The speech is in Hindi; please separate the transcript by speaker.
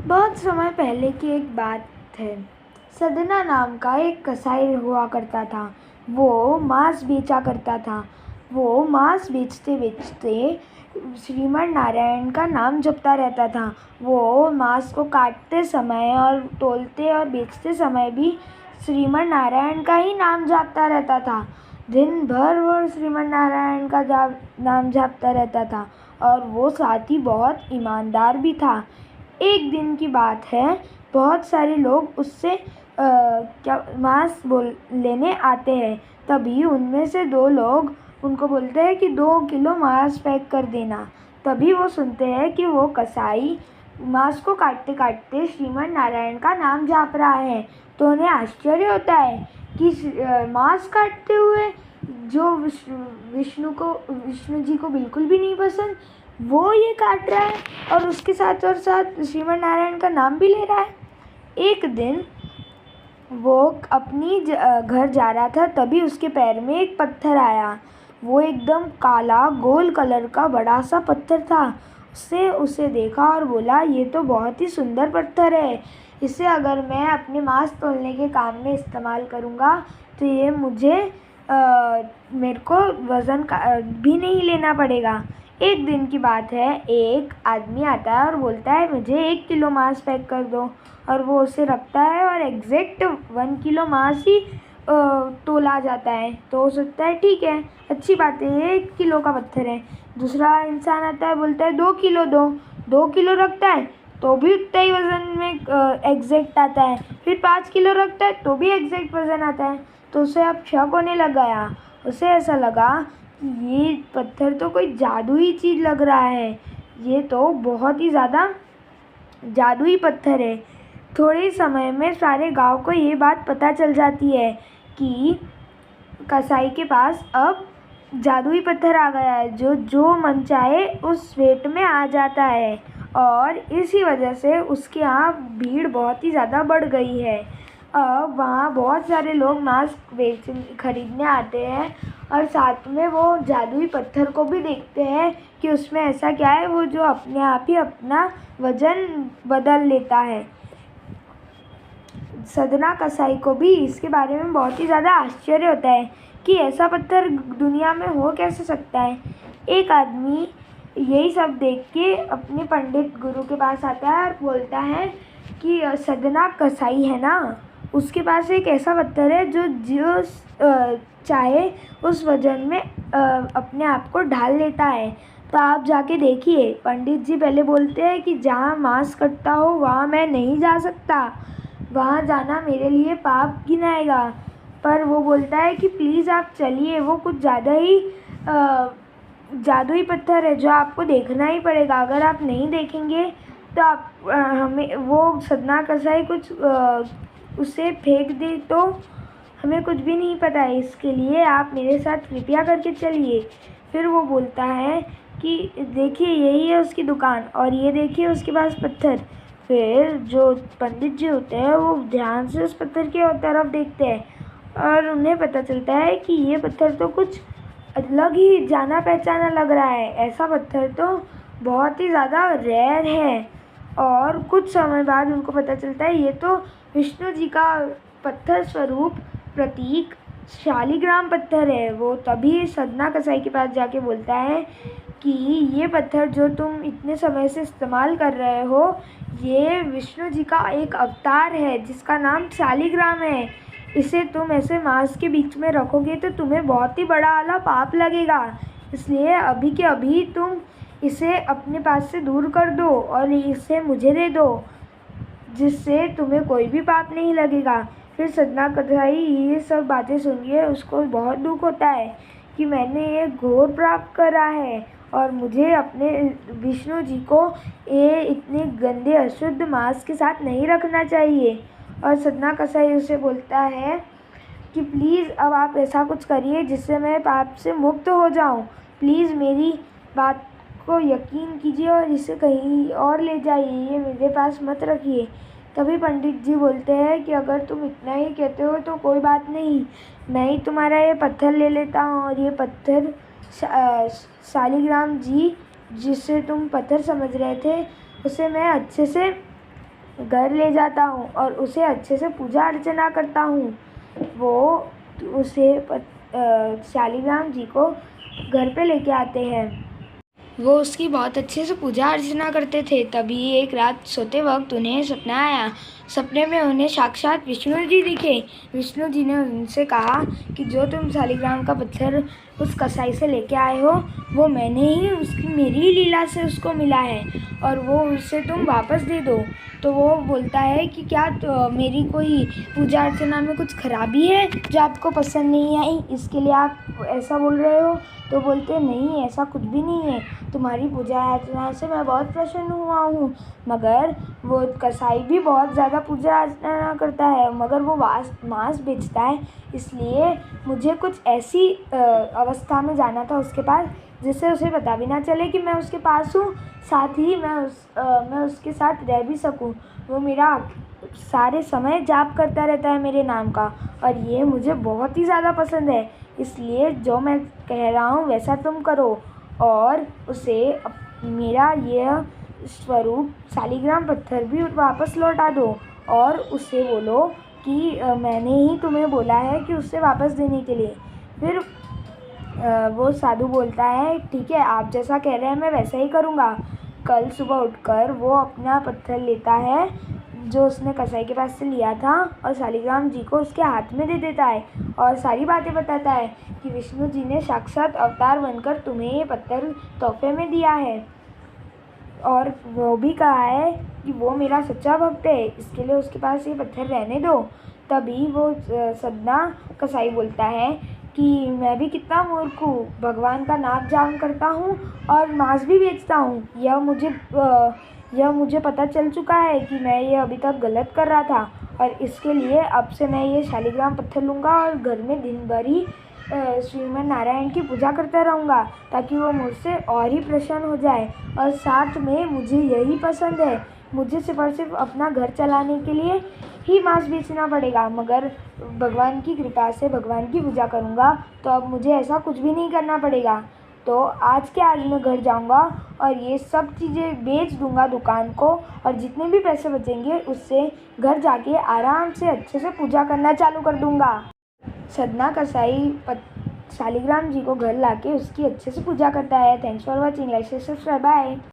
Speaker 1: बहुत समय पहले की एक बात है। सदना नाम का एक कसाई हुआ करता था। वो मांस बेचा करता था। वो मांस बेचते बेचते श्रीमन नारायण का नाम जपता रहता था। वो मांस को काटते समय और तोलते और बेचते समय भी श्रीमन नारायण का ही नाम जापता रहता था। दिन भर वो श्रीमन नारायण का नाम जापता रहता था और वो साथ ही बहुत ईमानदार भी था। एक दिन की बात है, बहुत सारे लोग उससे मांस लेने आते हैं। तभी उनमें से 2 लोग उनको बोलते हैं कि 2 किलो मांस पैक कर देना। तभी वो सुनते हैं कि वो कसाई मांस को काटते काटते श्रीमन नारायण का नाम जाप रहा है। तो उन्हें आश्चर्य होता है कि मांस काटते हुए जो विष्णु जी को बिल्कुल भी नहीं पसंद, वो ये काट रहा है और उसके साथ और साथ श्रीमन नारायण का नाम भी ले रहा है। एक दिन वो अपनी घर जा रहा था, तभी उसके पैर में एक पत्थर आया। वो एकदम काला गोल कलर का बड़ा सा पत्थर था। उसने उसे देखा और बोला, ये तो बहुत ही सुंदर पत्थर है। इसे अगर मैं अपने मांस तोलने के काम में इस्तेमाल करूँगा तो ये मेरे को वज़न का भी नहीं लेना पड़ेगा। एक दिन की बात है, एक आदमी आता है और बोलता है, मुझे 1 किलो मांस पैक कर दो। और वो उसे रखता है और एग्जैक्ट 1 किलो मांस ही तोला जाता है। तो हो सकता है, ठीक है, अच्छी बात है, ये 1 किलो का पत्थर है। दूसरा इंसान आता है, बोलता है 2 किलो दो। 2 किलो रखता है तो भी उतना ही वज़न में एग्जैक्ट आता है। फिर 5 किलो रखता है तो भी एग्जैक्ट वज़न आता है। तो उसे अब शक होने लग गया। उसे ऐसा लगा कि ये पत्थर तो कोई जादुई चीज़ लग रहा है। ये तो बहुत ही ज़्यादा जादुई पत्थर है। थोड़े ही समय में सारे गांव को ये बात पता चल जाती है कि कसाई के पास अब जादुई पत्थर आ गया है, जो मन चाहे उस वेट में आ जाता है। और इसी वजह से उसके यहाँ भीड़ बहुत ही ज़्यादा बढ़ गई है। अब वहाँ बहुत सारे लोग मांस खरीदने आते हैं और साथ में वो जादुई पत्थर को भी देखते हैं कि उसमें ऐसा क्या है, वो जो अपने आप ही अपना वज़न बदल लेता है। सदना कसाई को भी इसके बारे में बहुत ही ज़्यादा आश्चर्य होता है कि ऐसा पत्थर दुनिया में हो कैसे सकता है। एक आदमी यही सब देख के अपने पंडित गुरु के पास आता है और बोलता है कि सदना कसाई है ना, उसके पास एक ऐसा पत्थर है जो चाहे उस वजन में अपने आप को ढाल लेता है। तो आप जाके देखिए। पंडित जी पहले बोलते हैं कि जहाँ मांस कटता हो वहाँ मैं नहीं जा सकता, वहाँ जाना मेरे लिए पाप गिनाएगा। पर वो बोलता है कि प्लीज़ आप चलिए, वो कुछ ज़्यादा ही जादुई पत्थर है जो आपको देखना ही पड़ेगा। अगर आप नहीं देखेंगे तो आप हमें वो सदना कसाई कुछ उसे फेंक दे तो हमें कुछ भी नहीं पता है। इसके लिए आप मेरे साथ कृपया करके चलिए। फिर वो बोलता है कि देखिए, यही है उसकी दुकान और ये देखिए उसके पास पत्थर। फिर जो पंडित जी होते हैं वो ध्यान से उस पत्थर की तरफ देखते हैं और उन्हें पता चलता है कि ये पत्थर तो कुछ अलग ही जाना पहचाना लग रहा है। ऐसा पत्थर तो बहुत ही ज़्यादा रेयर है। और कुछ समय बाद उनको पता चलता है ये तो विष्णु जी का पत्थर स्वरूप प्रतीक शालिग्राम पत्थर है। वो तभी सदना कसाई के पास जाके बोलता है कि ये पत्थर जो तुम इतने समय से इस्तेमाल कर रहे हो, ये विष्णु जी का एक अवतार है जिसका नाम शालिग्राम है। इसे तुम ऐसे मांस के बीच में रखोगे तो तुम्हें बहुत ही बड़ा वाला पाप लगेगा। इसलिए अभी के अभी तुम इसे अपने पास से दूर कर दो और इसे मुझे दे दो, जिससे तुम्हें कोई भी पाप नहीं लगेगा। फिर सदना कसाई ये सब बातें सुनिए, उसको बहुत दुख होता है कि मैंने ये घोर पाप करा है और मुझे अपने विष्णु जी को ये इतने गंदे अशुद्ध मांस के साथ नहीं रखना चाहिए। और सदना कसाई उसे बोलता है कि प्लीज़ अब आप ऐसा कुछ करिए जिससे मैं पाप से मुक्त हो जाऊं। प्लीज़ मेरी बात को यकीन कीजिए और इसे कहीं और ले जाइए, ये मेरे पास मत रखिए। तभी पंडित जी बोलते हैं कि अगर तुम इतना ही कहते हो तो कोई बात नहीं, मैं ही तुम्हारा ये पत्थर ले लेता हूँ। और ये पत्थर शालिग्राम जी, जिसे तुम पत्थर समझ रहे थे, उसे मैं अच्छे से घर ले जाता हूँ और उसे अच्छे से पूजा अर्चना करता हूँ। वो उसे शालिग्राम जी को घर पे लेके आते हैं। वो उसकी बहुत अच्छे से पूजा अर्चना करते थे। तभी एक रात सोते वक्त उन्हें सपना आया। सपने में उन्हें साक्षात विष्णु जी दिखे। विष्णु जी ने उनसे कहा कि जो तुम शालिग्राम का पत्थर उस कसाई से लेके आए हो, वो मैंने ही मेरी लीला से उसको मिला है और वो उसे तुम वापस दे दो। तो वो बोलता है कि क्या मेरी कोई पूजा अर्चना में कुछ खराबी है जो आपको पसंद नहीं आई, इसके लिए आप ऐसा बोल रहे हो? तो बोलते नहीं, ऐसा कुछ भी नहीं है, तुम्हारी पूजा अर्चना से मैं बहुत प्रसन्न हुआ हूँ। मगर वो कसाई भी बहुत ज़्यादा पूजा अर्चना करता है, मगर वो मांस बेचता है, इसलिए मुझे कुछ ऐसी अवस्था में जाना था उसके पास जिससे उसे पता भी ना चले कि मैं उसके पास हूँ, साथ ही मैं उसके साथ रह भी सकूँ। वो मेरा सारे समय जाप करता रहता है मेरे नाम का और ये मुझे बहुत ही ज़्यादा पसंद है, इसलिए जो मैं कह रहा हूँ वैसा तुम करो और उसे मेरा यह स्वरूप शालिग्राम पत्थर भी वापस लौटा दो और उससे बोलो कि मैंने ही तुम्हें बोला है कि उससे वापस देने के लिए। फिर वो साधु बोलता है, ठीक है, आप जैसा कह रहे हैं मैं वैसा ही करूँगा। कल सुबह उठकर वो अपना पत्थर लेता है जो उसने कसाई के पास से लिया था और शालिग्राम जी को उसके हाथ में दे देता है और सारी बातें बताता है कि विष्णु जी ने साक्षात अवतार बनकर तुम्हें ये पत्थर तोहफे में दिया है और वो भी कहा है कि वो मेरा सच्चा भक्त है, इसके लिए उसके पास ये पत्थर रहने दो। तभी वो सदना कसाई बोलता है कि मैं भी कितना मूर्ख हूँ, भगवान का नाम जाप करता हूँ और मांस भी बेचता हूँ। यह मुझे पता चल चुका है कि मैं ये अभी तक गलत कर रहा था और इसके लिए अब से मैं ये शालिग्राम पत्थर लूँगा और घर में दिन भर ही श्रीमन नारायण की पूजा करता रहूँगा ताकि वो मुझसे और ही प्रसन्न हो जाए। और साथ में मुझे यही पसंद है, मुझे सिर्फ और सिर्फ अपना घर चलाने के लिए ही मांस बेचना पड़ेगा, मगर भगवान की कृपा से भगवान की पूजा करूँगा तो अब मुझे ऐसा कुछ भी नहीं करना पड़ेगा। तो आज के आज मैं घर जाऊँगा और ये सब चीज़ें बेच दूँगा दुकान को और जितने भी पैसे बचेंगे उससे घर जाके आराम से अच्छे से पूजा करना चालू कर दूँगा। सदना कसाई शालिग्राम जी को घर लाके उसकी अच्छे से पूजा करता है। Thanks for watching, like subscribe, bye.